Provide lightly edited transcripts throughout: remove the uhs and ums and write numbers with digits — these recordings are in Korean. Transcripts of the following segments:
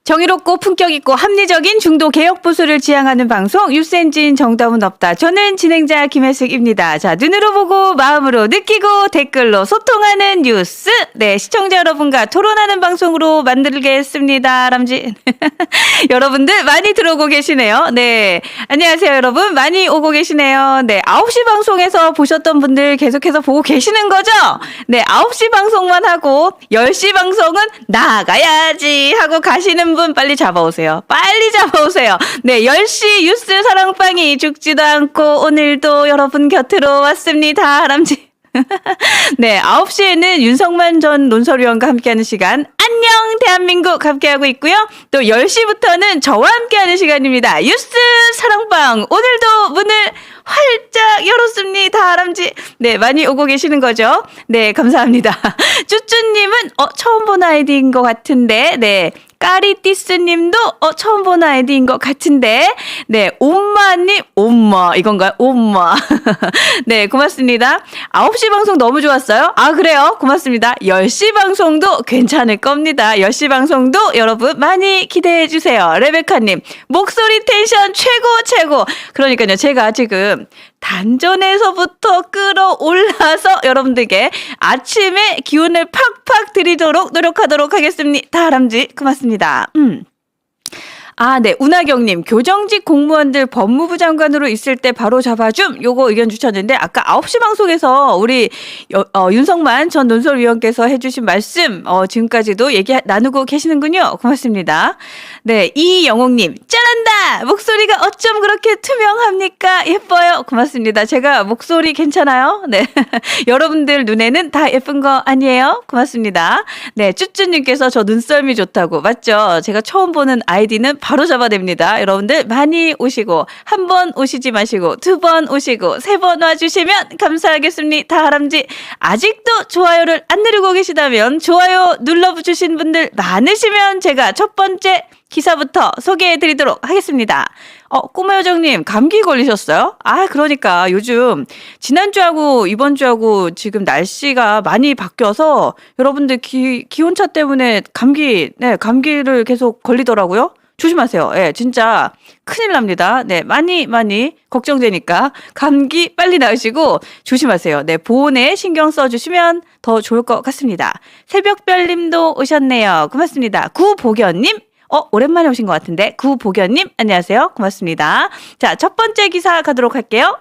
정의롭고 품격 있고 합리적인 중도 개혁 보수를 지향하는 방송 뉴스엔진 정답은 없다. 저는 진행자 김혜숙입니다. 자, 눈으로 보고 마음으로 느끼고 댓글로 소통하는 뉴스. 네, 시청자 여러분과 토론하는 방송으로 만들겠습니다. 람지. 여러분들 많이 들어오고 계시네요. 네. 안녕하세요, 여러분. 많이 오고 계시네요. 네. 9시 방송에서 보셨던 분들 계속해서 보고 계시는 거죠? 네. 9시 방송만 하고 10시 방송은 나가야지 하고 가시는 분 빨리 잡아오세요. 빨리 잡아오세요. 네, 10시 뉴스 사랑방이 죽지도 않고 오늘도 여러분 곁으로 왔습니다. 람지. 네, 9시에는 윤석만 전 논설위원과 함께하는 시간 안녕 대한민국 함께하고 있고요. 또 10시부터는 저와 함께하는 시간입니다. 뉴스 사랑방 오늘도 문을 활짝 열었습니다. 람지. 네, 많이 오고 계시는 거죠? 네, 감사합니다. 쭈쭈님은 처음 본 아이디인 것 같은데 네. 까리띠스님도 처음 본 아이디인 것 같은데 네 옴마님 옴마 이건가요? 옴마 네 고맙습니다. 9시 방송 너무 좋았어요. 아 그래요? 고맙습니다. 10시 방송도 괜찮을 겁니다. 10시 방송도 여러분 많이 기대해 주세요. 레베카님 목소리 텐션 최고 그러니까요 제가 지금 단전에서부터 끌어올라서 여러분들께 아침에 기운을 팍팍 드리도록 노력하도록 하겠습니다. 람지 고맙습니다. 아, 네. 운하경님, 교정직 공무원들 법무부 장관으로 있을 때 바로 잡아줌. 요거 의견 주셨는데, 아까 9시 방송에서 우리, 윤석만 전 논설위원께서 해주신 말씀, 지금까지도 나누고 계시는군요. 고맙습니다. 네. 이영옥님, 짠한다! 목소리가 어쩜 그렇게 투명합니까? 예뻐요. 고맙습니다. 제가 목소리 괜찮아요? 네. 여러분들 눈에는 다 예쁜 거 아니에요? 고맙습니다. 네. 쭈쭈님께서 저 눈썰미 좋다고. 맞죠? 제가 처음 보는 아이디는 바로 잡아냅니다. 여러분들 많이 오시고 한 번 오시지 마시고 2번 오시고 3번 와주시면 감사하겠습니다. 람지 아직도 좋아요를 안 누르고 계시다면 좋아요 눌러주신 분들 많으시면 제가 첫 번째 기사부터 소개해드리도록 하겠습니다. 꼬마요정님 감기 걸리셨어요? 아 그러니까 요즘 지난주하고 이번주하고 지금 날씨가 많이 바뀌어서 여러분들 기온차 때문에 감기를 계속 걸리더라고요. 조심하세요. 예, 진짜 큰일 납니다. 네, 많이 걱정되니까 감기 빨리 나으시고 조심하세요. 네, 보온에 신경 써주시면 더 좋을 것 같습니다. 새벽별님도 오셨네요. 고맙습니다. 구복연님. 오랜만에 오신 것 같은데 구복연님 안녕하세요. 고맙습니다. 자, 첫 번째 기사 가도록 할게요.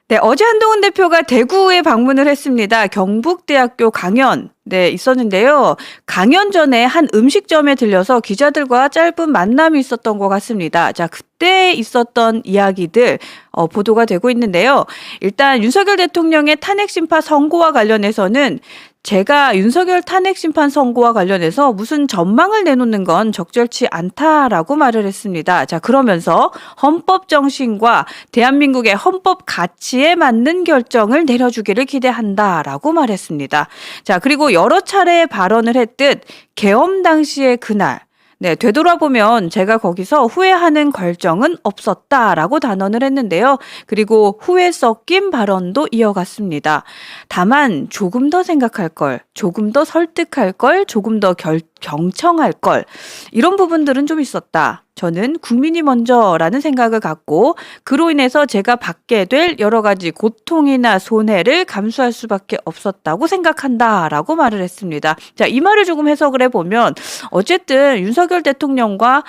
네, 어제 한동훈 대표가 대구에 방문을 했습니다. 경북대학교 강연 있었는데요. 강연 전에 한 음식점에 들려서 기자들과 짧은 만남이 있었던 것 같습니다. 자, 그때 있었던 이야기들 보도가 되고 있는데요. 일단 윤석열 대통령의 탄핵 심판 선고와 관련해서는 제가 윤석열 탄핵 심판 선고와 관련해서 무슨 전망을 내놓는 건 적절치 않다라고 말을 했습니다. 자, 그러면서 헌법 정신과 대한민국의 헌법 가치에 맞는 결정을 내려주기를 기대한다라고 말했습니다. 자, 그리고 여러 차례 발언을 했듯 계엄 당시의 그날 되돌아보면 제가 거기서 후회하는 결정은 없었다라고 단언을 했는데요. 그리고 후회 섞인 발언도 이어갔습니다. 다만 조금 더 생각할 걸, 조금 더 설득할 걸, 조금 더 경청할 걸 이런 부분들은 좀 있었다. 저는 국민이 먼저라는 생각을 갖고 그로 인해서 제가 받게 될 여러 가지 고통이나 손해를 감수할 수밖에 없었다고 생각한다라고 말을 했습니다. 자, 이 말을 조금 해석을 해보면 어쨌든 윤석열 대통령과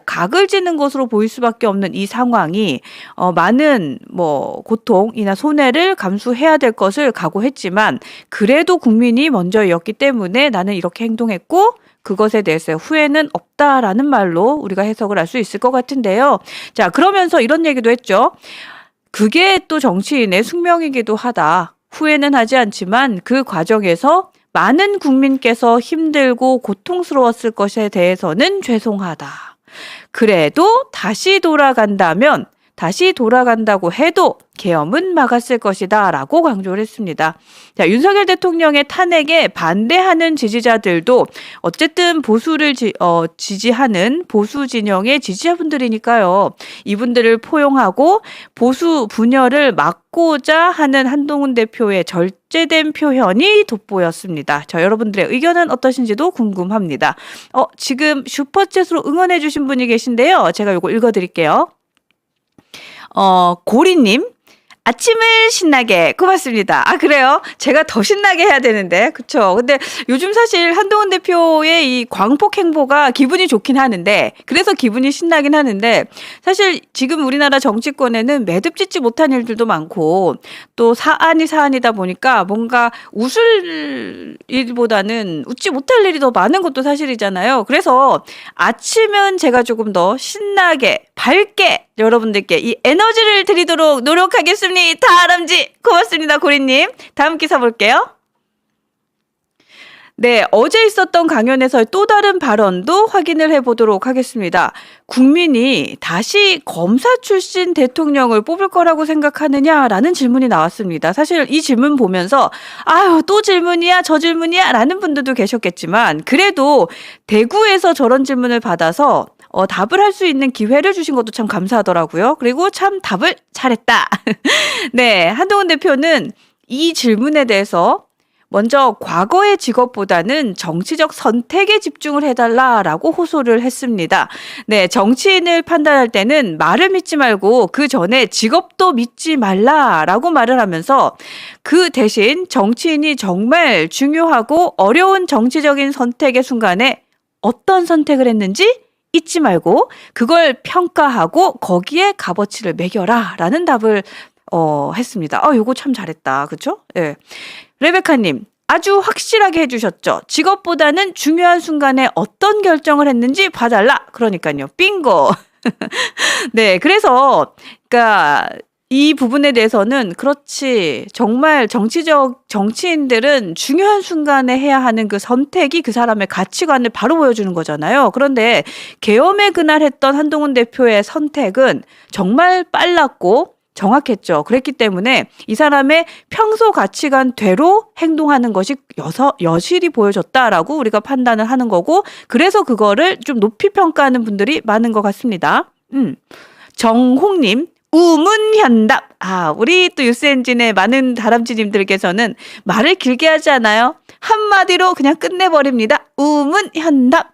각을 지는 것으로 보일 수밖에 없는 이 상황이 많은 고통이나 손해를 감수해야 될 것을 각오했지만 그래도 국민이 먼저였기 때문에 나는 이렇게 행동했고 그것에 대해서 후회는 없다라는 말로 우리가 해석을 할 수 있을 것 같은데요. 자, 그러면서 이런 얘기도 했죠. 그게 또 정치인의 숙명이기도 하다. 후회는 하지 않지만 그 과정에서 많은 국민께서 힘들고 고통스러웠을 것에 대해서는 죄송하다. 그래도 다시 돌아간다고 해도 계엄은 막았을 것이다 라고 강조를 했습니다. 자, 윤석열 대통령의 탄핵에 반대하는 지지자들도 어쨌든 보수를 지지하는 보수 진영의 지지자분들이니까요. 이분들을 포용하고 보수 분열을 막고자 하는 한동훈 대표의 절제된 표현이 돋보였습니다. 자, 여러분들의 의견은 어떠신지도 궁금합니다. 지금 슈퍼챗으로 응원해 주신 분이 계신데요. 제가 이거 읽어드릴게요. 고리님. 아침을 신나게. 고맙습니다. 아, 그래요? 제가 더 신나게 해야 되는데. 그쵸? 근데 요즘 사실 한동훈 대표의 이 광폭 행보가 기분이 좋긴 하는데, 그래서 기분이 신나긴 하는데, 사실 지금 우리나라 정치권에는 매듭짓지 못한 일들도 많고, 또 사안이 사안이다 보니까 뭔가 웃을 일보다는 웃지 못할 일이 더 많은 것도 사실이잖아요. 그래서 아침은 제가 조금 더 신나게, 밝게 여러분들께 이 에너지를 드리도록 노력하겠습니다. 다람쥐 고맙습니다. 고리님. 다음 기사 볼게요. 네, 어제 있었던 강연에서의 또 다른 발언도 확인을 해보도록 하겠습니다. 국민이 다시 검사 출신 대통령을 뽑을 거라고 생각하느냐라는 질문이 나왔습니다. 사실 이 질문 보면서 아유 또 질문이야 저 질문이야 라는 분들도 계셨겠지만 그래도 대구에서 저런 질문을 받아서 답을 할 수 있는 기회를 주신 것도 참 감사하더라고요. 그리고 참 답을 잘했다. 네, 한동훈 대표는 이 질문에 대해서 먼저 과거의 직업보다는 정치적 선택에 집중을 해달라라고 호소를 했습니다. 네, 정치인을 판단할 때는 말을 믿지 말고 그 전에 직업도 믿지 말라라고 말을 하면서 그 대신 정치인이 정말 중요하고 어려운 정치적인 선택의 순간에 어떤 선택을 했는지 잊지 말고 그걸 평가하고 거기에 값어치를 매겨라 라는 답을 했습니다. 요거 참 잘했다. 그쵸? 예. 레베카님 아주 확실하게 해주셨죠. 직업보다는 중요한 순간에 어떤 결정을 했는지 봐달라. 그러니까요. 빙고. 네, 그래서 그러니까 이 부분에 대해서는 그렇지 정말 정치인들은 중요한 순간에 해야 하는 그 선택이 그 사람의 가치관을 바로 보여주는 거잖아요. 그런데 계엄의 그날 했던 한동훈 대표의 선택은 정말 빨랐고 정확했죠. 그랬기 때문에 이 사람의 평소 가치관대로 행동하는 것이 여실히 보여졌다라고 우리가 판단을 하는 거고 그래서 그거를 좀 높이 평가하는 분들이 많은 것 같습니다. 정홍님. 우문현답. 우리 또 뉴스엔진의 많은 다람쥐님들께서는 말을 길게 하지 않아요. 한마디로 그냥 끝내버립니다. 우문현답.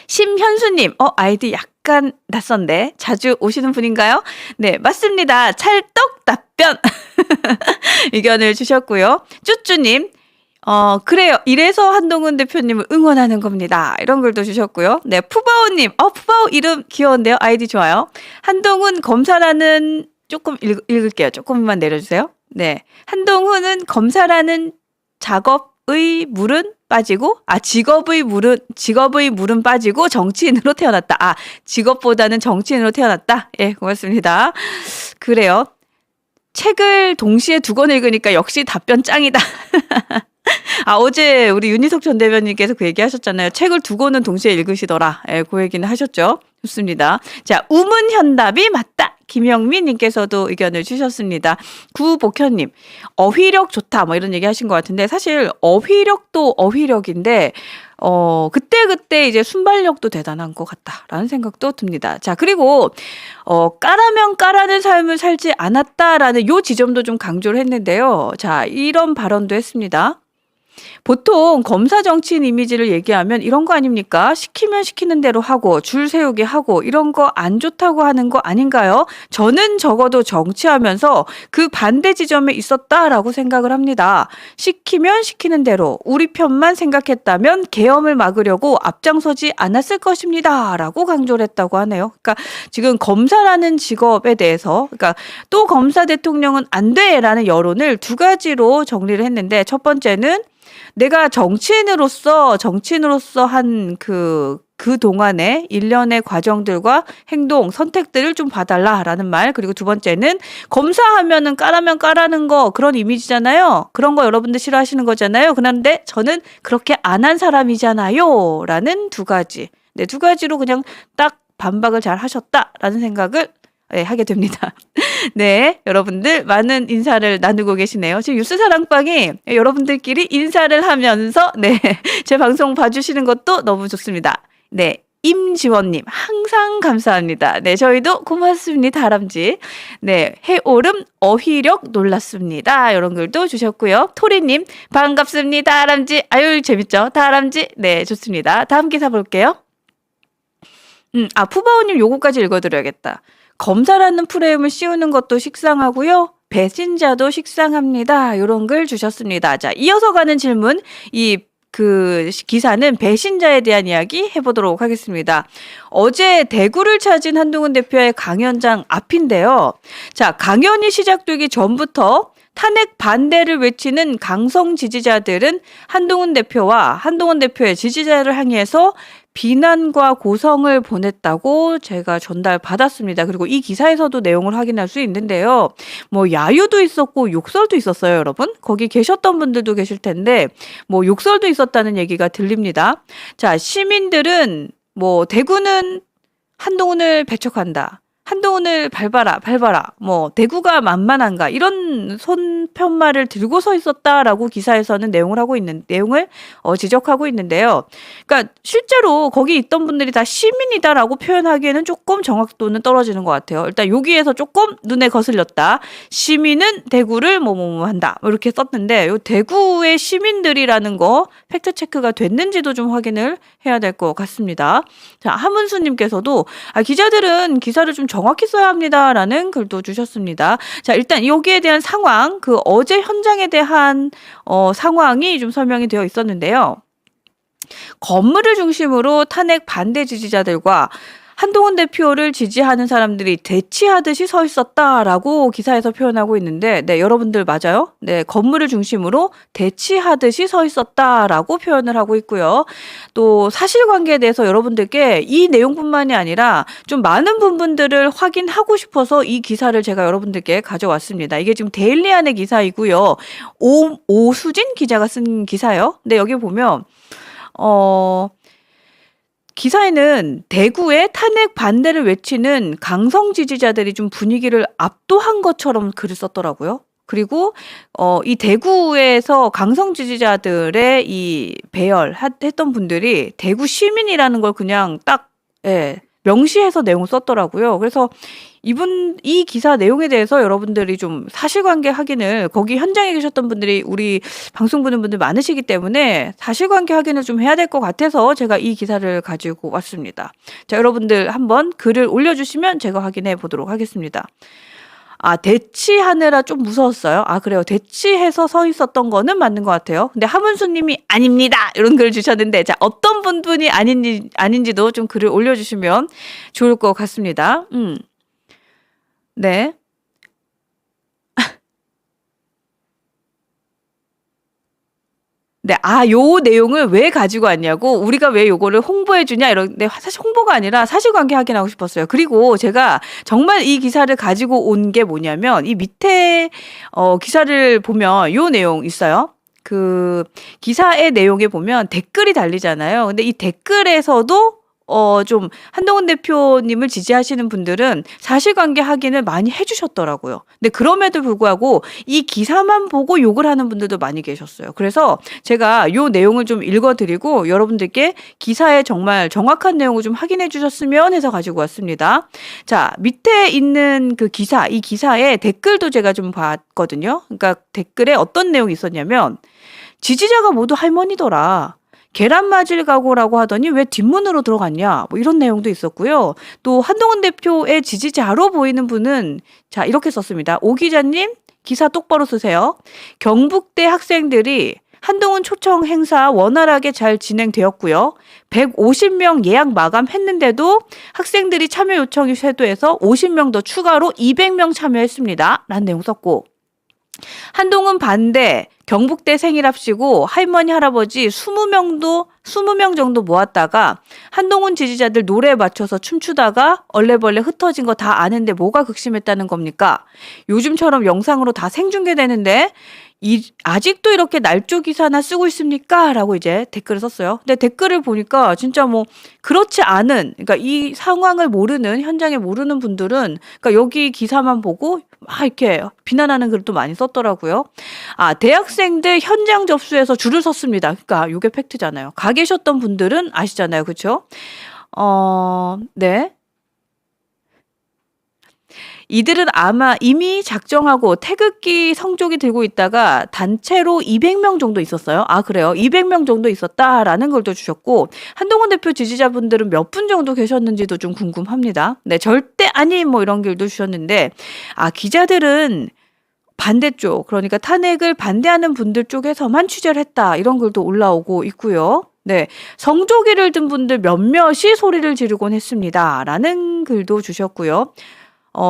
심현수님, 아이디 약간 낯선데 자주 오시는 분인가요? 네, 맞습니다. 찰떡 답변. 의견을 주셨고요. 쭈쭈님, 그래요. 이래서 한동훈 대표님을 응원하는 겁니다. 이런 글도 주셨고요. 네, 푸바오님. 푸바오 이름 귀여운데요. 아이디 좋아요. 한동훈 검사라는, 조금 읽을게요. 조금만 내려주세요. 네. 한동훈은 검사라는 작업의 물은 빠지고, 직업의 물은 빠지고 정치인으로 태어났다. 직업보다는 정치인으로 태어났다. 예, 고맙습니다. 그래요. 책을 동시에 2권 읽으니까 역시 답변 짱이다. 어제 우리 윤희석 전 대변인께서 그 얘기 하셨잖아요. 책을 2권은 동시에 읽으시더라. 예, 그 얘기는 하셨죠. 좋습니다. 자, 우문현답이 맞다. 김영민님께서도 의견을 주셨습니다. 구복현님, 어휘력 좋다. 뭐 이런 얘기 하신 것 같은데, 사실 어휘력도 어휘력인데, 그때 이제 순발력도 대단한 것 같다라는 생각도 듭니다. 자, 그리고, 까라면 까라는 삶을 살지 않았다라는 요 지점도 좀 강조를 했는데요. 자, 이런 발언도 했습니다. 보통 검사 정치인 이미지를 얘기하면 이런 거 아닙니까? 시키면 시키는 대로 하고 줄 세우게 하고 이런 거 안 좋다고 하는 거 아닌가요? 저는 적어도 정치하면서 그 반대 지점에 있었다라고 생각을 합니다. 시키면 시키는 대로 우리 편만 생각했다면 계엄을 막으려고 앞장서지 않았을 것입니다. 라고 강조를 했다고 하네요. 그러니까 지금 검사라는 직업에 대해서 그러니까 또 검사 대통령은 안 돼라는 여론을 2가지로 정리를 했는데 첫 번째는 내가 정치인으로서 한 그 동안의 일련의 과정들과 행동, 선택들을 좀 봐달라라는 말. 그리고 2번째는 검사하면은 까라면 까라는 거 그런 이미지잖아요. 그런 거 여러분들 싫어하시는 거잖아요. 그런데 저는 그렇게 안 한 사람이잖아요. 라는 2가지. 네, 2가지로 그냥 딱 반박을 잘 하셨다라는 생각을 하게 됩니다. 네, 여러분들 많은 인사를 나누고 계시네요. 지금 뉴스 사랑방이 여러분들끼리 인사를 하면서 네, 제 방송 봐주시는 것도 너무 좋습니다. 네. 임지원님, 항상 감사합니다. 네, 저희도 고맙습니다, 다람쥐. 네, 해오름, 어휘력 놀랐습니다. 이런 글도 주셨고요. 토리님, 반갑습니다, 다람쥐. 아유, 재밌죠? 다람쥐. 네, 좋습니다. 다음 기사 볼게요. 푸바오님 요거까지 읽어드려야겠다. 검사라는 프레임을 씌우는 것도 식상하고요. 배신자도 식상합니다. 이런 글 주셨습니다. 자, 이어서 가는 질문, 그 기사는 배신자에 대한 이야기 해보도록 하겠습니다. 어제 대구를 찾은 한동훈 대표의 강연장 앞인데요. 자, 강연이 시작되기 전부터 탄핵 반대를 외치는 강성 지지자들은 한동훈 대표와 한동훈 대표의 지지자를 향해서 비난과 고성을 보냈다고 제가 전달받았습니다. 그리고 이 기사에서도 내용을 확인할 수 있는데요. 뭐 야유도 있었고 욕설도 있었어요, 여러분. 거기 계셨던 분들도 계실 텐데 뭐 욕설도 있었다는 얘기가 들립니다. 자, 시민들은 뭐 대구는 한동훈을 배척한다. 한동훈을 밟아라. 뭐 대구가 만만한가 이런 손편말을 들고 서 있었다라고 기사에서는 내용을 지적하고 있는데요. 그러니까 실제로 거기 있던 분들이 다 시민이다라고 표현하기에는 조금 정확도는 떨어지는 것 같아요. 일단 여기에서 조금 눈에 거슬렸다. 시민은 대구를 뭐뭐 한다. 이렇게 썼는데 요 대구의 시민들이라는 거 팩트 체크가 됐는지도 좀 확인을 해야 될 것 같습니다. 자, 하문수님께서도 기자들은 기사를 좀 정확히 써야 합니다라는 글도 주셨습니다. 자, 일단 여기에 대한 상황, 그 어제 현장에 대한 상황이 좀 설명이 되어 있었는데요. 건물을 중심으로 탄핵 반대 지지자들과 한동훈 대표를 지지하는 사람들이 대치하듯이 서 있었다라고 기사에서 표현하고 있는데, 네, 여러분들 맞아요? 네, 건물을 중심으로 대치하듯이 서 있었다라고 표현을 하고 있고요. 또 사실관계에 대해서 여러분들께 이 내용뿐만이 아니라 좀 많은 부분들을 확인하고 싶어서 이 기사를 제가 여러분들께 가져왔습니다. 이게 지금 데일리안의 기사이고요. 오수진 기자가 쓴 기사예요. 근데 여기 보면 기사에는 대구의 탄핵 반대를 외치는 강성 지지자들이 좀 분위기를 압도한 것처럼 글을 썼더라고요. 그리고 이 대구에서 강성 지지자들의 이 배열했던 분들이 대구 시민이라는 걸 그냥 딱 명시해서 내용을 썼더라고요. 그래서 이 기사 내용에 대해서 여러분들이 좀 사실관계 확인을, 거기 현장에 계셨던 분들이 우리 방송 보는 분들 많으시기 때문에 사실관계 확인을 좀 해야 될 것 같아서 제가 이 기사를 가지고 왔습니다. 자, 여러분들 한번 글을 올려주시면 제가 확인해 보도록 하겠습니다. 대치하느라 좀 무서웠어요. 그래요. 대치해서 서 있었던 거는 맞는 것 같아요. 근데 하문수님이 아닙니다. 이런 글을 주셨는데, 자, 어떤 분이 아닌지도 좀 글을 올려주시면 좋을 것 같습니다. 네. 네, 요 내용을 왜 가지고 왔냐고, 우리가 왜 요거를 홍보해주냐, 이런데 사실 홍보가 아니라 사실관계 확인하고 싶었어요. 그리고 제가 정말 이 기사를 가지고 온 게 뭐냐면, 이 밑에, 기사를 보면 요 내용 있어요. 그 기사의 내용에 보면 댓글이 달리잖아요. 근데 이 댓글에서도 좀 한동훈 대표님을 지지하시는 분들은 사실관계 확인을 많이 해주셨더라고요. 근데 그럼에도 불구하고 이 기사만 보고 욕을 하는 분들도 많이 계셨어요. 그래서 제가 요 내용을 좀 읽어드리고 여러분들께 기사에 정말 정확한 내용을 좀 확인해 주셨으면 해서 가지고 왔습니다. 자, 밑에 있는 그 기사, 이 기사에 댓글도 제가 좀 봤거든요. 그러니까 댓글에 어떤 내용이 있었냐면, 지지자가 모두 할머니더라. 계란 맞을 각오라고 하더니 왜 뒷문으로 들어갔냐, 뭐 이런 내용도 있었고요. 또 한동훈 대표의 지지자로 보이는 분은 자, 이렇게 썼습니다. 오 기자님, 기사 똑바로 쓰세요. 경북대 학생들이 한동훈 초청 행사 원활하게 잘 진행되었고요. 150명 예약 마감했는데도 학생들이 참여 요청이 쇄도해서 50명 더 추가로 200명 참여했습니다. 라는 내용 썼고, 한동훈 반대 경북대 생일합시고 할머니 할아버지 20명 정도 모았다가 한동훈 지지자들 노래에 맞춰서 춤추다가 얼레벌레 흩어진 거 다 아는데 뭐가 극심했다는 겁니까? 요즘처럼 영상으로 다 생중계되는데 아직도 이렇게 날조 기사나 쓰고 있습니까? 라고 이제 댓글을 썼어요. 근데 댓글을 보니까 진짜 뭐 그렇지 않은, 그러니까 이 상황을 모르는, 현장에 모르는 분들은 그러니까 여기 기사만 보고 막 이렇게 비난하는 글도 많이 썼더라고요. 아, 대학생들 현장 접수해서 줄을 섰습니다. 그러니까 이게 팩트잖아요. 가 계셨던 분들은 아시잖아요. 그렇죠? 네. 이들은 아마 이미 작정하고 태극기 성조기 들고 있다가 단체로 200명 정도 있었어요. 아, 그래요? 200명 정도 있었다라는 걸 또 주셨고, 한동훈 대표 지지자분들은 몇 분 정도 계셨는지도 좀 궁금합니다. 네, 절대 아니 뭐 이런 글도 주셨는데, 아, 기자들은 반대쪽, 그러니까 탄핵을 반대하는 분들 쪽에서만 취재를 했다, 이런 글도 올라오고 있고요. 네, 성조기를 든 분들 몇몇이 소리를 지르곤 했습니다, 라는 글도 주셨고요.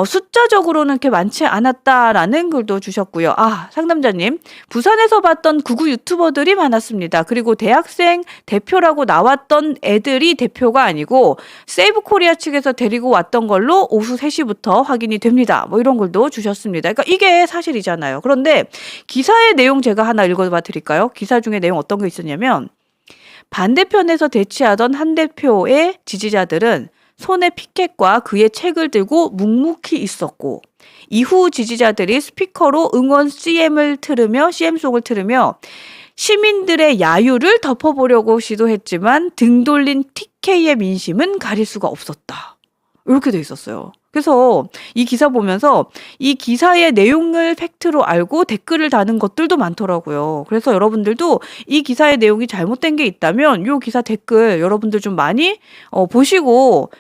숫자적으로는 그렇게 많지 않았다라는 글도 주셨고요. 아, 상남자님, 부산에서 봤던 구구 유튜버들이 많았습니다. 그리고 대학생 대표라고 나왔던 애들이 대표가 아니고 세이브 코리아 측에서 데리고 왔던 걸로 오후 3시부터 확인이 됩니다. 뭐 이런 글도 주셨습니다. 그러니까 이게 사실이잖아요. 그런데 기사의 내용 제가 하나 읽어봐 드릴까요? 기사 중에 내용 어떤 게 있었냐면, 반대편에서 대치하던 한 대표의 지지자들은 손에 피켓과 그의 책을 들고 묵묵히 있었고, 이후 지지자들이 스피커로 응원 CM송을 틀으며 시민들의 야유를 덮어보려고 시도했지만 등 돌린 TK의 민심은 가릴 수가 없었다. 이렇게 돼 있었어요. 그래서 이 기사 보면서 이 기사의 내용을 팩트로 알고 댓글을 다는 것들도 많더라고요. 그래서 여러분들도 이 기사의 내용이 잘못된 게 있다면 이 기사 댓글 여러분들 좀 많이 보시고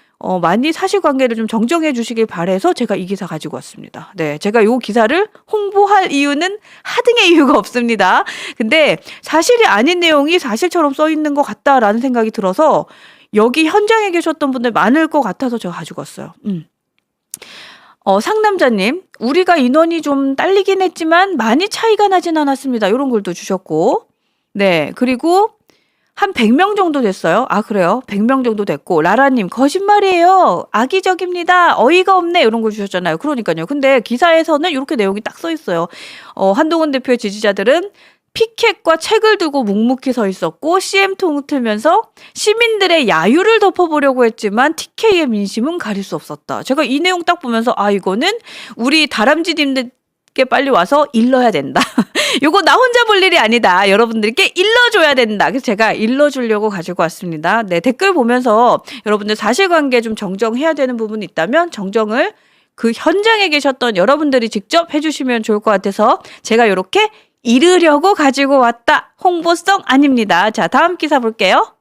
많이 사실관계를 좀 정정해 주시길 바라서 제가 이 기사 가지고 왔습니다. 네, 제가 이 기사를 홍보할 이유는 하등의 이유가 없습니다. 근데 사실이 아닌 내용이 사실처럼 써 있는 것 같다라는 생각이 들어서 여기 현장에 계셨던 분들 많을 것 같아서 제가 가지고 왔어요. 상남자님, 우리가 인원이 좀 딸리긴 했지만 많이 차이가 나진 않았습니다. 이런 글도 주셨고, 네, 그리고 한 100명 정도 됐어요. 아, 그래요? 100명 정도 됐고, 라라님, 거짓말이에요. 악의적입니다. 어이가 없네. 이런 걸 주셨잖아요. 그러니까요. 근데 기사에서는 이렇게 내용이 딱 써 있어요. 한동훈 대표의 지지자들은 피켓과 책을 들고 묵묵히 서 있었고, CM통 틀면서 시민들의 야유를 덮어보려고 했지만 TK의 민심은 가릴 수 없었다. 제가 이 내용 딱 보면서, 아, 이거는 우리 다람쥐님들 께 빨리 와서 일러야 된다. 요거 나 혼자 볼 일이 아니다. 여러분들께 일러줘야 된다. 그래서 제가 일러주려고 가지고 왔습니다. 네, 댓글 보면서 여러분들 사실관계 좀 정정해야 되는 부분이 있다면 정정을 그 현장에 계셨던 여러분들이 직접 해주시면 좋을 것 같아서 제가 이렇게 이르려고 가지고 왔다. 홍보성 아닙니다. 자, 다음 기사 볼게요.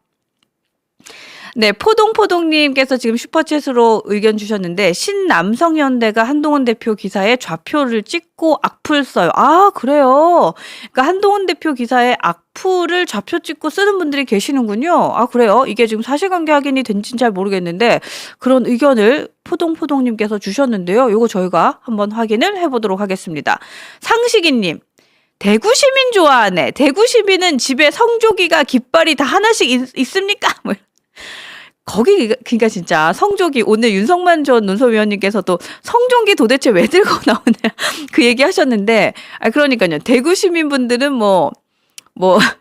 네, 포동포동님께서 지금 슈퍼챗으로 의견 주셨는데, 신남성연대가 한동훈 대표 기사에 좌표를 찍고 악플 써요. 아, 그래요? 그러니까 한동훈 대표 기사에 악플을 좌표 찍고 쓰는 분들이 계시는군요. 아, 그래요? 이게 지금 사실관계 확인이 된지는 잘 모르겠는데 그런 의견을 포동포동님께서 주셨는데요. 이거 저희가 한번 확인을 해보도록 하겠습니다. 상식이님, 대구 시민 좋아하네. 대구 시민은 집에 성조기가 깃발이 다 하나씩 있습니까? 뭐 거기 그러니까 진짜 성조기, 오늘 윤석만 전 논설위원님께서도 성조기 도대체 왜 들고 나오냐 그 얘기 하셨는데, 그러니까요. 대구 시민분들은 뭐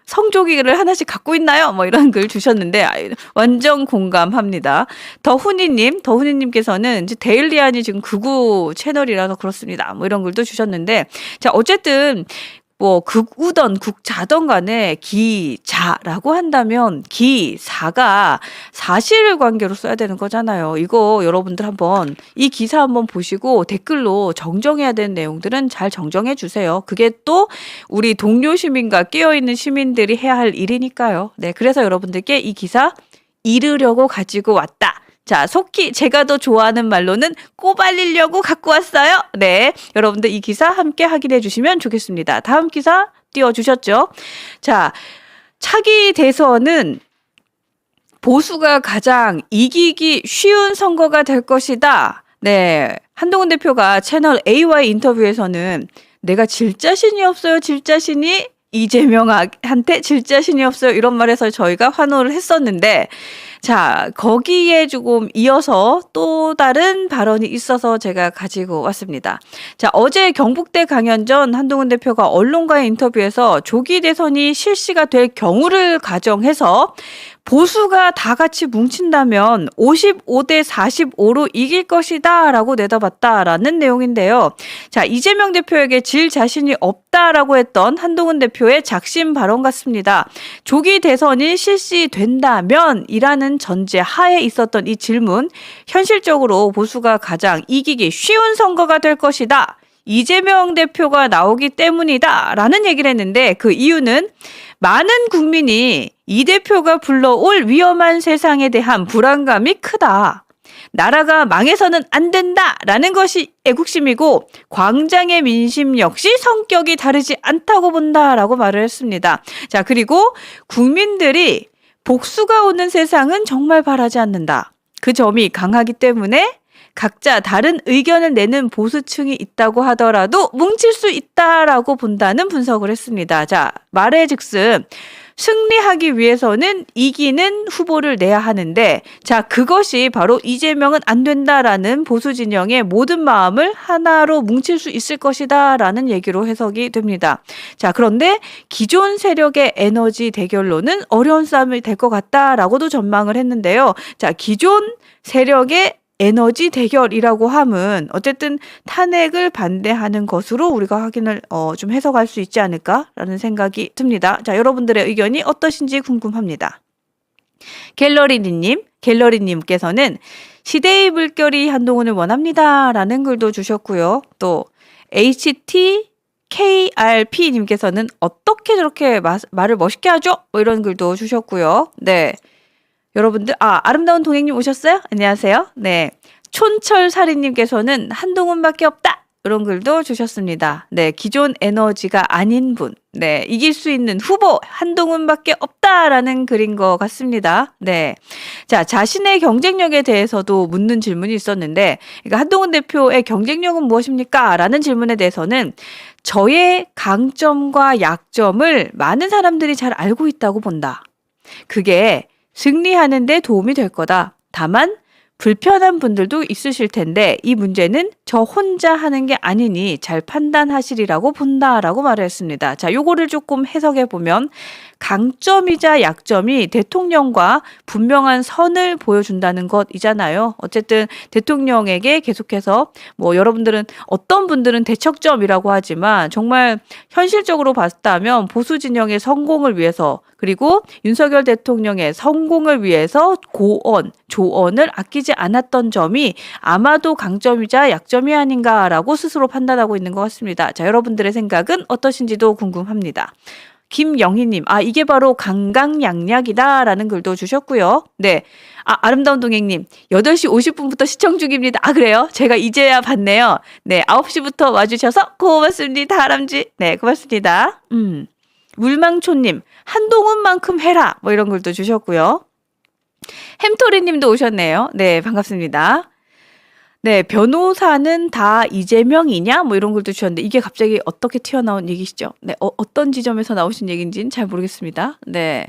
성조기를 하나씩 갖고 있나요? 뭐 이런 글 주셨는데 완전 공감합니다. 더훈이님께서는 이제 데일리안이 지금 극우 채널이라서 그렇습니다. 뭐 이런 글도 주셨는데, 자, 어쨌든 뭐 극우던 극자던 간에 기자라고 한다면 기사가 사실관계로 써야 되는 거잖아요. 이거 여러분들 한번 이 기사 한번 보시고 댓글로 정정해야 되는 내용들은 잘 정정해 주세요. 그게 또 우리 동료 시민과 깨어있는 시민들이 해야 할 일이니까요. 네, 그래서 여러분들께 이 기사 읽으려고 가지고 왔다. 자, 속히 제가 더 좋아하는 말로는 꼬발리려고 갖고 왔어요. 네, 여러분들 이 기사 함께 확인해 주시면 좋겠습니다. 다음 기사 띄워주셨죠? 자, 차기 대선은 보수가 가장 이기기 쉬운 선거가 될 것이다. 네, 한동훈 대표가 채널 A와의 인터뷰에서는 내가 질 자신이 없어요. 질 자신이 이재명한테 질 자신이 없어요. 이런 말에서 저희가 환호를 했었는데, 자, 거기에 조금 이어서 또 다른 발언이 있어서 제가 가지고 왔습니다. 자, 어제 경북대 강연전 한동훈 대표가 언론과의 인터뷰에서 조기 대선이 실시가 될 경우를 가정해서 보수가 다 같이 뭉친다면 55대 45로 이길 것이다 라고 내다봤다라는 내용인데요. 자, 이재명 대표에게 질 자신이 없다라고 했던 한동훈 대표의 작심 발언 같습니다. 조기 대선이 실시된다면 이라는 전제 하에 있었던 이 질문, 현실적으로 보수가 가장 이기기 쉬운 선거가 될 것이다. 이재명 대표가 나오기 때문이다 라는 얘기를 했는데, 그 이유는 많은 국민이 이 대표가 불러올 위험한 세상에 대한 불안감이 크다. 나라가 망해서는 안 된다라는 것이 애국심이고 광장의 민심 역시 성격이 다르지 않다고 본다라고 말을 했습니다. 자, 그리고 국민들이 복수가 오는 세상은 정말 바라지 않는다. 그 점이 강하기 때문에 각자 다른 의견을 내는 보수층이 있다고 하더라도 뭉칠 수 있다라고 본다는 분석을 했습니다. 자, 말해즉슨 승리하기 위해서는 이기는 후보를 내야 하는데, 자, 그것이 바로 이재명은 안 된다라는 보수 진영의 모든 마음을 하나로 뭉칠 수 있을 것이다 라는 얘기로 해석이 됩니다. 자, 그런데 기존 세력의 에너지 대결로는 어려운 싸움이 될 것 같다라고도 전망을 했는데요. 자, 기존 세력의 에너지 대결이라고 함은 어쨌든 탄핵을 반대하는 것으로 우리가 확인을 좀 해석할 수 있지 않을까라는 생각이 듭니다. 자, 여러분들의 의견이 어떠신지 궁금합니다. 갤러리님께서는 시대의 물결이 한동훈을 원합니다라는 글도 주셨고요. 또 HTKRP님께서는 어떻게 저렇게 말을 멋있게 하죠? 뭐 이런 글도 주셨고요. 네. 여러분들, 아름다운 동행님 오셨어요? 안녕하세요. 네. 촌철살인님께서는 한동훈밖에 없다. 이런 글도 주셨습니다. 네. 기존 에너지가 아닌 분. 네. 이길 수 있는 후보 한동훈밖에 없다라는 글인 것 같습니다. 네. 자, 자신의 경쟁력에 대해서도 묻는 질문이 있었는데, 그러니까 한동훈 대표의 경쟁력은 무엇입니까? 라는 질문에 대해서는 저의 강점과 약점을 많은 사람들이 잘 알고 있다고 본다. 그게 승리하는 데 도움이 될 거다. 다만 불편한 분들도 있으실 텐데 이 문제는 저 혼자 하는 게 아니니 잘 판단하시리라고 본다라고 말을 했습니다. 자, 요거를 조금 해석해 보면 강점이자 약점이 대통령과 분명한 선을 보여준다는 것이잖아요. 어쨌든 대통령에게 계속해서 뭐 여러분들은 어떤 분들은 대척점이라고 하지만 정말 현실적으로 봤다면 보수 진영의 성공을 위해서, 그리고 윤석열 대통령의 성공을 위해서 조언을 아끼지 않았던 점이 아마도 강점이자 약점이 아닌가라고 스스로 판단하고 있는 것 같습니다. 자, 여러분들의 생각은 어떠신지도 궁금합니다. 김영희님, 이게 바로 강강약약이다라는 글도 주셨고요. 네. 아름다운 동행님, 8시 50분부터 시청 중입니다. 그래요? 제가 이제야 봤네요. 네. 9시부터 와주셔서 고맙습니다. 다람쥐. 네, 고맙습니다. 물망초님, 한동훈만큼 해라. 뭐 이런 글도 주셨고요. 햄토리님도 오셨네요. 네, 반갑습니다. 네, 변호사는 다 이재명이냐? 뭐 이런 글도 주셨는데 이게 갑자기 어떻게 튀어나온 얘기시죠? 네, 어떤 지점에서 나오신 얘기인지는 잘 모르겠습니다. 네.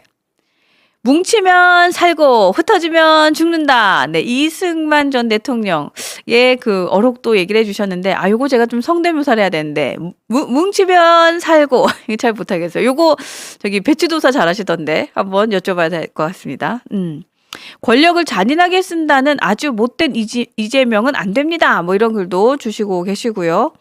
뭉치면 살고 흩어지면 죽는다. 네, 이승만 전 대통령의 그 어록도 얘기를 해주셨는데, 요거 제가 좀 성대묘사를 해야 되는데, 뭉치면 살고 잘 못하겠어요. 요거 저기 배추도사 잘하시던데 한번 여쭤봐야 될 것 같습니다. 권력을 잔인하게 쓴다는 아주 못된 이재명은 안 됩니다. 뭐 이런 글도 주시고 계시고요.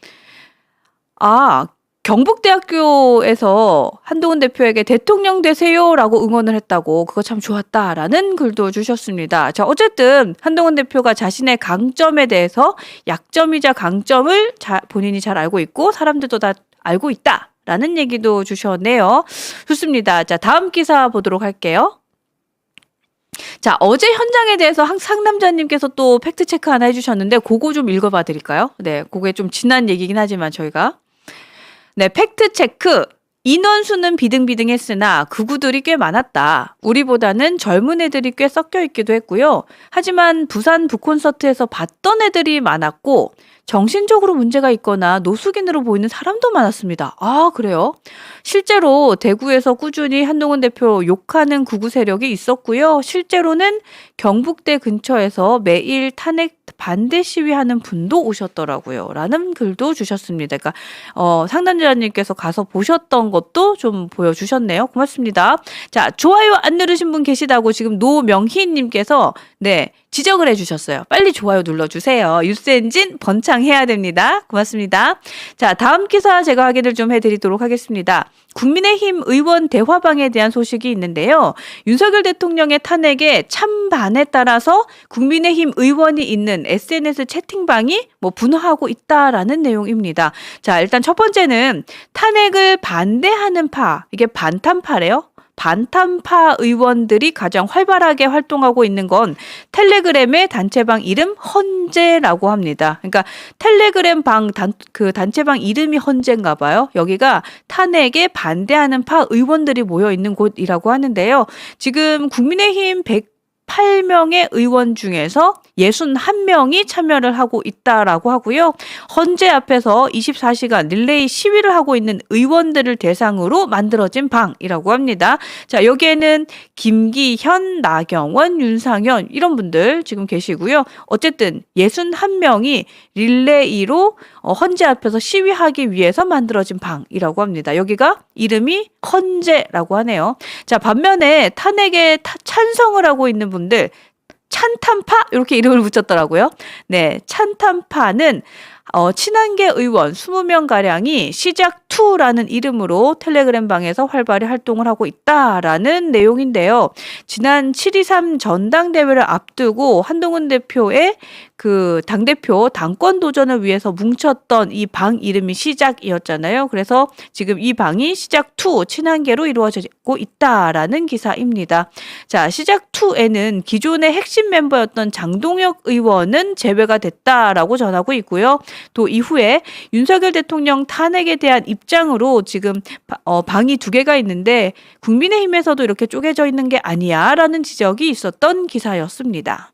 경북대학교에서 한동훈 대표에게 대통령 되세요라고 응원을 했다고, 그거 참 좋았다라는 글도 주셨습니다. 자, 어쨌든 한동훈 대표가 자신의 강점에 대해서 약점이자 강점을 본인이 잘 알고 있고 사람들도 다 알고 있다라는 얘기도 주셨네요. 좋습니다. 자, 다음 기사 보도록 할게요. 자, 어제 현장에 대해서 상남자님께서 또 팩트체크 하나 해주셨는데 그거 좀 읽어봐 드릴까요? 네, 그게 좀 지난 얘기긴 하지만 저희가. 네, 팩트체크. 인원수는 비등비등했으나 극우들이 꽤 많았다. 우리보다는 젊은 애들이 꽤 섞여 있기도 했고요. 하지만 부산 북콘서트에서 봤던 애들이 많았고 정신적으로 문제가 있거나 노숙인으로 보이는 사람도 많았습니다. 아, 그래요? 실제로 대구에서 꾸준히 한동훈 대표 욕하는 극우 세력이 있었고요. 실제로는 경북대 근처에서 매일 탄핵 반대 시위하는 분도 오셨더라고요. 라는 글도 주셨습니다. 그러니까 상담자님께서 가서 보셨던 것도 좀 보여주셨네요. 고맙습니다. 자, 좋아요 안 누르신 분 계시다고 지금 노명희님께서 네, 지적을 해주셨어요. 빨리 좋아요 눌러주세요. 뉴스엔진 번창해야 됩니다. 고맙습니다. 자, 다음 기사 제가 확인을 좀 해드리도록 하겠습니다. 국민의힘 의원 대화방에 대한 소식이 있는데요. 윤석열 대통령의 탄핵에 찬반에 따라서 국민의힘 의원이 있는 SNS 채팅방이 분화하고 있다라는 내용입니다. 자, 일단 첫 번째는 탄핵을 반대하는 파, 이게 반탄파래요. 반탄파 의원들이 가장 활발하게 활동하고 있는 건 텔레그램의 단체방 이름 헌재라고 합니다. 그러니까 텔레그램 단체방 이름이 헌재인가 봐요. 여기가 탄핵에 반대하는 파 의원들이 모여 있는 곳이라고 하는데요. 지금 국민의힘 108명의 의원 중에서 61명이 참여를 하고 있다라고 하고요. 헌재 앞에서 24시간 릴레이 시위를 하고 있는 의원들을 대상으로 만들어진 방이라고 합니다. 자, 여기에는 김기현, 나경원, 윤상현 이런 분들 지금 계시고요. 어쨌든 61명이 릴레이로 헌재 앞에서 시위하기 위해서 만들어진 방이라고 합니다. 여기가 이름이 헌재라고 하네요. 자, 반면에 탄핵에 찬성을 하고 있는 분들 찬탄파 이렇게 이름을 붙였더라고요. 네, 찬탄파는 친한계 의원 20명가량이 시작2라는 이름으로 텔레그램 방에서 활발히 활동을 하고 있다라는 내용인데요. 지난 7.23 전당대회를 앞두고 한동훈 대표의 그 당대표 당권 도전을 위해서 뭉쳤던 이 방 이름이 시작이었잖아요. 그래서 지금 이 방이 시작2 친한계로 이루어지고 있다라는 기사입니다. 자, 시작2에는 기존의 핵심 멤버였던 장동혁 의원은 제외가 됐다라고 전하고 있고요. 또 이후에 윤석열 대통령 탄핵에 대한 입장으로 지금 방이 2개가 있는데 국민의힘에서도 이렇게 쪼개져 있는 게 아니야라는 지적이 있었던 기사였습니다.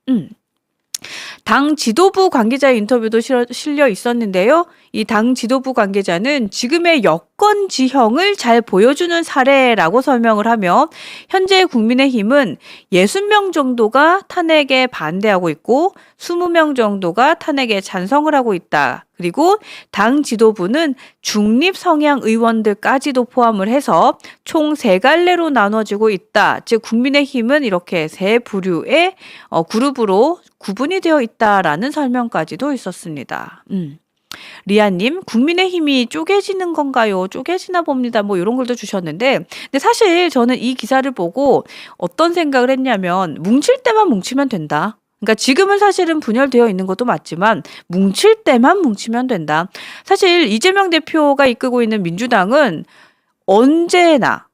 당 지도부 관계자의 인터뷰도 실려 있었는데요. 이 당 지도부 관계자는 지금의 여권 지형을 잘 보여주는 사례라고 설명을 하며 현재 국민의힘은 60명 정도가 탄핵에 반대하고 있고 20명 정도가 탄핵에 찬성을 하고 있다. 그리고 당 지도부는 중립 성향 의원들까지도 포함을 해서 총 3갈래로 나눠지고 있다. 즉 국민의힘은 이렇게 3부류의 그룹으로 구분이 되어 있다라는 설명까지도 있었습니다. 리아님, 국민의힘이 쪼개지는 건가요? 쪼개지나 봅니다. 이런 글도 주셨는데, 근데 사실 저는 이 기사를 보고 어떤 생각을 했냐면, 뭉칠 때만 뭉치면 된다. 그러니까 지금은 사실은 분열되어 있는 것도 맞지만 뭉칠 때만 뭉치면 된다. 사실 이재명 대표가 이끌고 있는 민주당은 언제나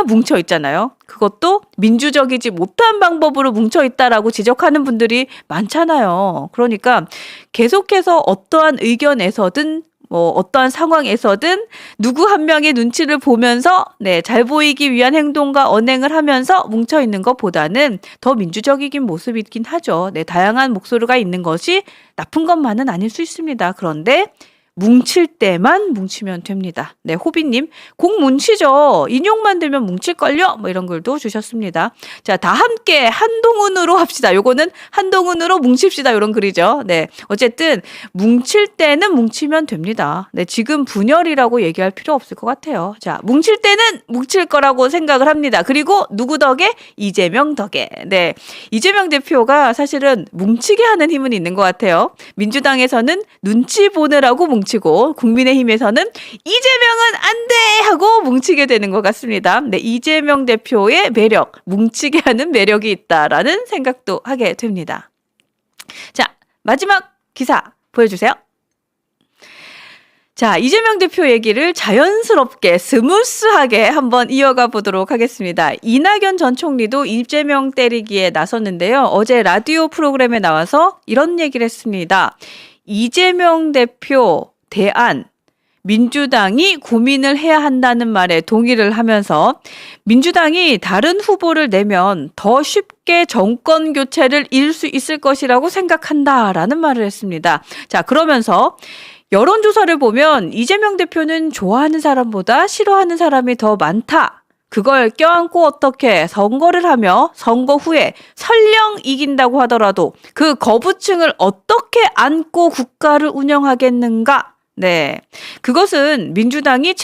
뭉쳐 있잖아요. 그것도 민주적이지 못한 방법으로 뭉쳐 있다라고 지적하는 분들이 많잖아요. 그러니까 계속해서 어떠한 의견에서든 어떠한 상황에서든 누구 한 명의 눈치를 보면서 잘 보이기 위한 행동과 언행을 하면서 뭉쳐 있는 것보다는 더 민주적이긴 모습이긴 하죠. 다양한 목소리가 있는 것이 나쁜 것만은 아닐 수 있습니다. 그런데 뭉칠 때만 뭉치면 됩니다. 네, 호비님, 꼭 뭉치죠. 인용만 되면 뭉칠걸요? 이런 글도 주셨습니다. 자, 다 함께 한동훈으로 합시다. 요거는 한동훈으로 뭉칩시다. 이런 글이죠. 네, 어쨌든 뭉칠 때는 뭉치면 됩니다. 네, 지금 분열이라고 얘기할 필요 없을 것 같아요. 자, 뭉칠 때는 뭉칠 거라고 생각을 합니다. 그리고 누구 덕에? 이재명 덕에. 네, 이재명 대표가 사실은 뭉치게 하는 힘은 있는 것 같아요. 민주당에서는 눈치 보느라고 뭉치고 국민의힘에서는 이재명은 안 돼! 하고 뭉치게 되는 것 같습니다. 네, 이재명 대표의 매력, 뭉치게 하는 매력이 있다라는 생각도 하게 됩니다. 자, 마지막 기사 보여주세요. 자, 이재명 대표 얘기를 자연스럽게 스무스하게 한번 이어가 보도록 하겠습니다. 이낙연 전 총리도 이재명 때리기에 나섰는데요. 어제 라디오 프로그램에 나와서 이런 얘기를 했습니다. 이재명 대표 대안 민주당이 고민을 해야 한다는 말에 동의를 하면서 민주당이 다른 후보를 내면 더 쉽게 정권 교체를 이룰 수 있을 것이라고 생각한다라는 말을 했습니다. 자, 그러면서 여론조사를 보면 이재명 대표는 좋아하는 사람보다 싫어하는 사람이 더 많다. 그걸 껴안고 어떻게 선거를 하며 선거 후에 설령 이긴다고 하더라도 그 거부층을 어떻게 안고 국가를 운영하겠는가? 네. 그것은 민주당이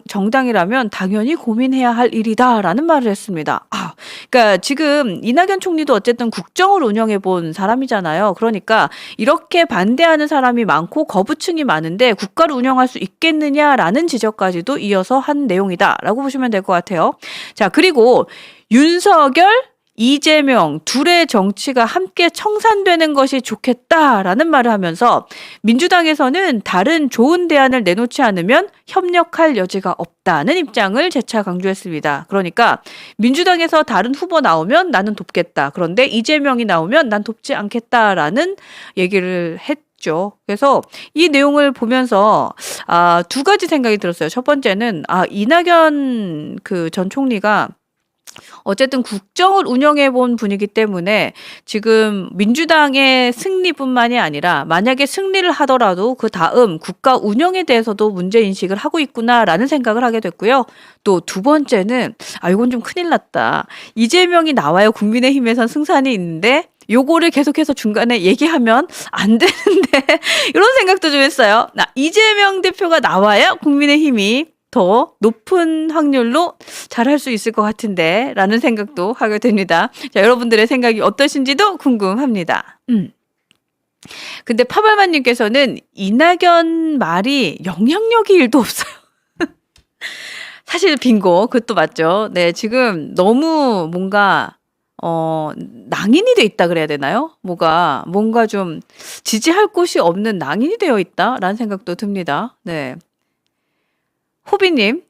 정당이라면 당연히 고민해야 할 일이다라는 말을 했습니다. 그러니까 지금 이낙연 총리도 어쨌든 국정을 운영해 본 사람이잖아요. 그러니까 이렇게 반대하는 사람이 많고 거부층이 많은데 국가를 운영할 수 있겠느냐라는 지적까지도 이어서 한 내용이다라고 보시면 될 것 같아요. 자, 그리고 윤석열, 이재명 둘의 정치가 함께 청산되는 것이 좋겠다라는 말을 하면서 민주당에서는 다른 좋은 대안을 내놓지 않으면 협력할 여지가 없다는 입장을 재차 강조했습니다. 그러니까 민주당에서 다른 후보 나오면 나는 돕겠다. 그런데 이재명이 나오면 난 돕지 않겠다라는 얘기를 했죠. 그래서 이 내용을 보면서 두 가지 생각이 들었어요. 첫 번째는 이낙연 전 총리가 어쨌든 국정을 운영해 본 분이기 때문에 지금 민주당의 승리뿐만이 아니라 만약에 승리를 하더라도 그 다음 국가 운영에 대해서도 문제인식을 하고 있구나라는 생각을 하게 됐고요. 또 두 번째는 이건 좀 큰일 났다. 이재명이 나와요. 국민의힘에선 승산이 있는데 요거를 계속해서 중간에 얘기하면 안 되는데 이런 생각도 좀 했어요. 이재명 대표가 나와야 국민의힘이 더 높은 확률로 잘할 수 있을 것 같은데 라는 생각도 하게 됩니다. 자, 여러분들의 생각이 어떠신지도 궁금합니다. 근데 파발마님께서는 이낙연 말이 영향력이 1도 없어요. 사실 빙고 그것도 맞죠. 네, 지금 너무 뭔가 낭인이 돼 있다 그래야 되나요? 뭔가 좀 지지할 곳이 없는 낭인이 되어 있다라는 생각도 듭니다. 네. 호비님,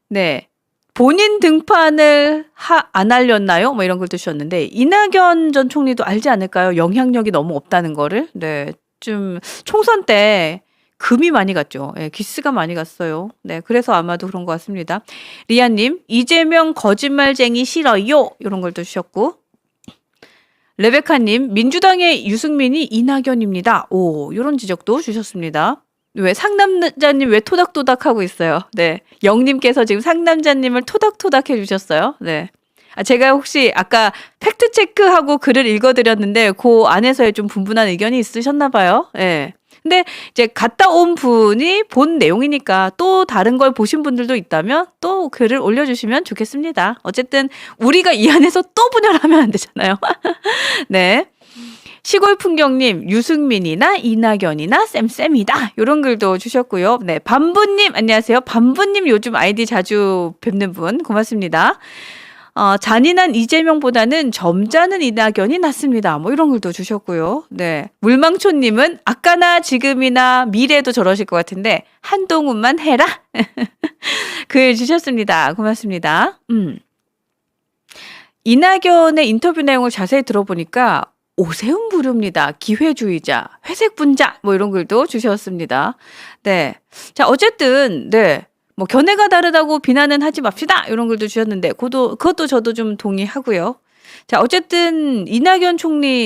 네. 본인 등판을 안 알렸나요? 뭐 이런 걸 주셨는데, 이낙연 전 총리도 알지 않을까요? 영향력이 너무 없다는 거를. 네. 좀, 총선 때 금이 많이 갔죠. 네, 기스가 많이 갔어요. 네. 그래서 아마도 그런 것 같습니다. 리아님, 이재명 거짓말쟁이 싫어요. 이런 걸 주셨고. 레베카님, 민주당의 유승민이 이낙연입니다. 이런 지적도 주셨습니다. 왜 상남자님 왜 토닥토닥 하고 있어요? 네. 영님께서 지금 상남자님을 토닥토닥 해주셨어요. 네. 제가 혹시 아까 팩트체크하고 글을 읽어드렸는데 그 안에서의 좀 분분한 의견이 있으셨나 봐요. 네. 근데 이제 갔다 온 분이 본 내용이니까 또 다른 걸 보신 분들도 있다면 또 글을 올려주시면 좋겠습니다. 어쨌든 우리가 이 안에서 또 분열하면 안 되잖아요. 네. 시골 풍경님, 유승민이나 이낙연이나 쌤쌤이다. 이런 글도 주셨고요. 네, 밤부님 안녕하세요. 밤부님 요즘 아이디 자주 뵙는 분 고맙습니다. 잔인한 이재명보다는 점잖은 이낙연이 낫습니다. 뭐 이런 글도 주셨고요. 네, 물망초님은 아까나 지금이나 미래도 저러실 것 같은데 한동훈만 해라. 글 주셨습니다. 고맙습니다. 이낙연의 인터뷰 내용을 자세히 들어보니까 오세훈 부릅니다. 기회주의자, 회색분자, 뭐 이런 글도 주셨습니다. 네. 자, 어쨌든, 네. 뭐, 견해가 다르다고 비난은 하지 맙시다. 이런 글도 주셨는데, 그것도 저도 좀 동의하고요. 자, 어쨌든, 이낙연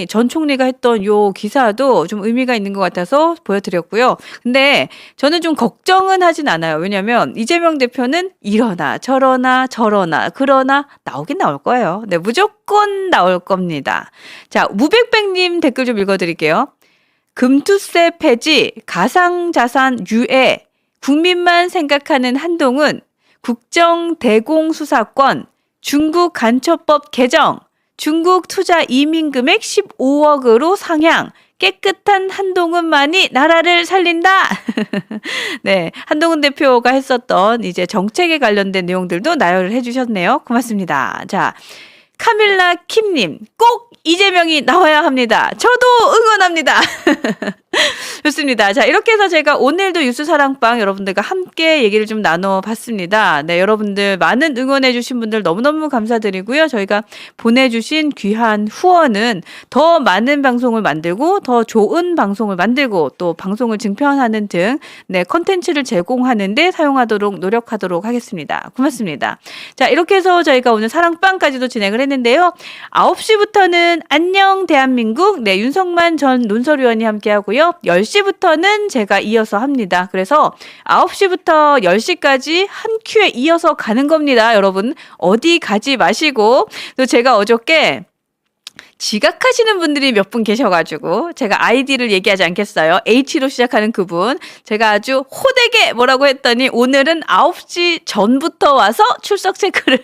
전 총리가 했던 요 기사도 좀 의미가 있는 것 같아서 보여드렸고요. 근데 저는 좀 걱정은 하진 않아요. 왜냐면, 이재명 대표는 이러나 저러나 그러나 나오긴 나올 거예요. 네, 무조건 나올 겁니다. 자, 무백백님 댓글 좀 읽어드릴게요. 금투세 폐지, 가상자산 유예, 국민만 생각하는 한동훈, 국정대공수사권, 중국 간첩법 개정, 중국 투자 이민금액 15억으로 상향, 깨끗한 한동훈만이 나라를 살린다. 네, 한동훈 대표가 했었던 이제 정책에 관련된 내용들도 나열을 해주셨네요. 고맙습니다. 자, 카밀라 킴님, 꼭 이재명이 나와야 합니다. 저도 응원합니다. 좋습니다. 자, 이렇게 해서 제가 오늘도 뉴스 사랑방 여러분들과 함께 얘기를 좀 나눠봤습니다. 네, 여러분들 많은 응원해주신 분들 너무너무 감사드리고요. 저희가 보내주신 귀한 후원은 더 많은 방송을 만들고 더 좋은 방송을 만들고 또 방송을 증편하는 등 네, 컨텐츠를 제공하는데 사용하도록 노력하도록 하겠습니다. 고맙습니다. 자, 이렇게 해서 저희가 오늘 사랑방까지도 진행을 했는데요. 9시부터는 안녕 대한민국 네, 윤석만 전 논설위원이 함께하고요. 10시부터는 제가 이어서 합니다. 그래서 9시부터 10시까지 한 큐에 이어서 가는 겁니다. 여러분 어디 가지 마시고 또 제가 어저께 지각하시는 분들이 몇 분 계셔가지고 제가 아이디를 얘기하지 않겠어요. H로 시작하는 그분 제가 아주 호되게 뭐라고 했더니 오늘은 9시 전부터 와서 출석 체크를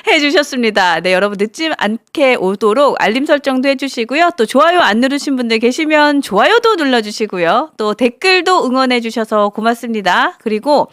해주셨습니다. 네, 여러분 늦지 않게 오도록 알림 설정도 해주시고요. 또 좋아요 안 누르신 분들 계시면 좋아요도 눌러주시고요. 또 댓글도 응원해주셔서 고맙습니다. 그리고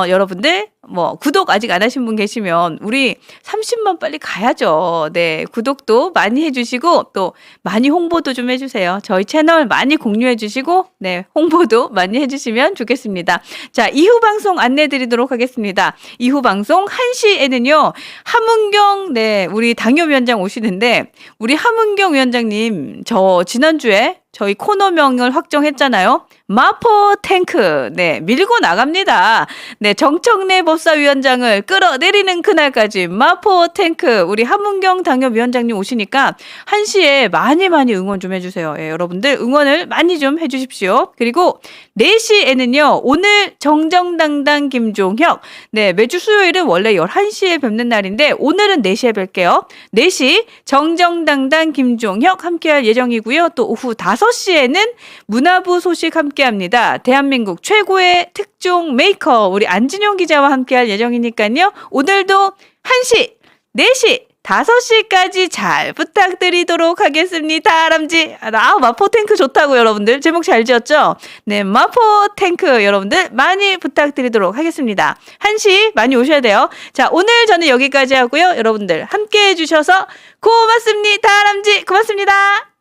여러분들 뭐 구독 아직 안 하신 분 계시면 우리 30만 빨리 가야죠. 네, 구독도 많이 해주시고 또 많이 홍보도 좀 해주세요. 저희 채널 많이 공유해 주시고 네, 홍보도 많이 해주시면 좋겠습니다. 자, 이후 방송 안내드리도록 하겠습니다. 이후 방송 1시에는요 함은경 네, 우리 당협위원장 오시는데 우리 함은경 위원장님 저 지난주에 저희 코너명을 확정했잖아요. 마포 탱크. 네, 밀고 나갑니다. 네, 정청래 법사위원장을 끌어내리는 그날까지 마포 탱크. 우리 함은경 당협위원장님 오시니까 1시에 많이 응원 좀 해주세요. 예, 여러분들 응원을 많이 좀 해주십시오. 그리고 4시에는요, 오늘 정정당당 김종혁. 네, 매주 수요일은 원래 11시에 뵙는 날인데, 오늘은 4시에 뵐게요. 4시 정정당당 김종혁 함께할 예정이고요. 또 오후 5시에는 문화부 소식 함께합니다. 대한민국 최고의 특종 메이커 우리 안진용 기자와 함께할 예정이니까요. 오늘도 1시, 4시, 5시까지 잘 부탁드리도록 하겠습니다. 람지. 마포 탱크 좋다고 여러분들. 제목 잘 지었죠? 네, 마포 탱크 여러분들 많이 부탁드리도록 하겠습니다. 1시 많이 오셔야 돼요. 자, 오늘 저는 여기까지 하고요. 여러분들 함께 해주셔서 고맙습니다. 람지. 고맙습니다.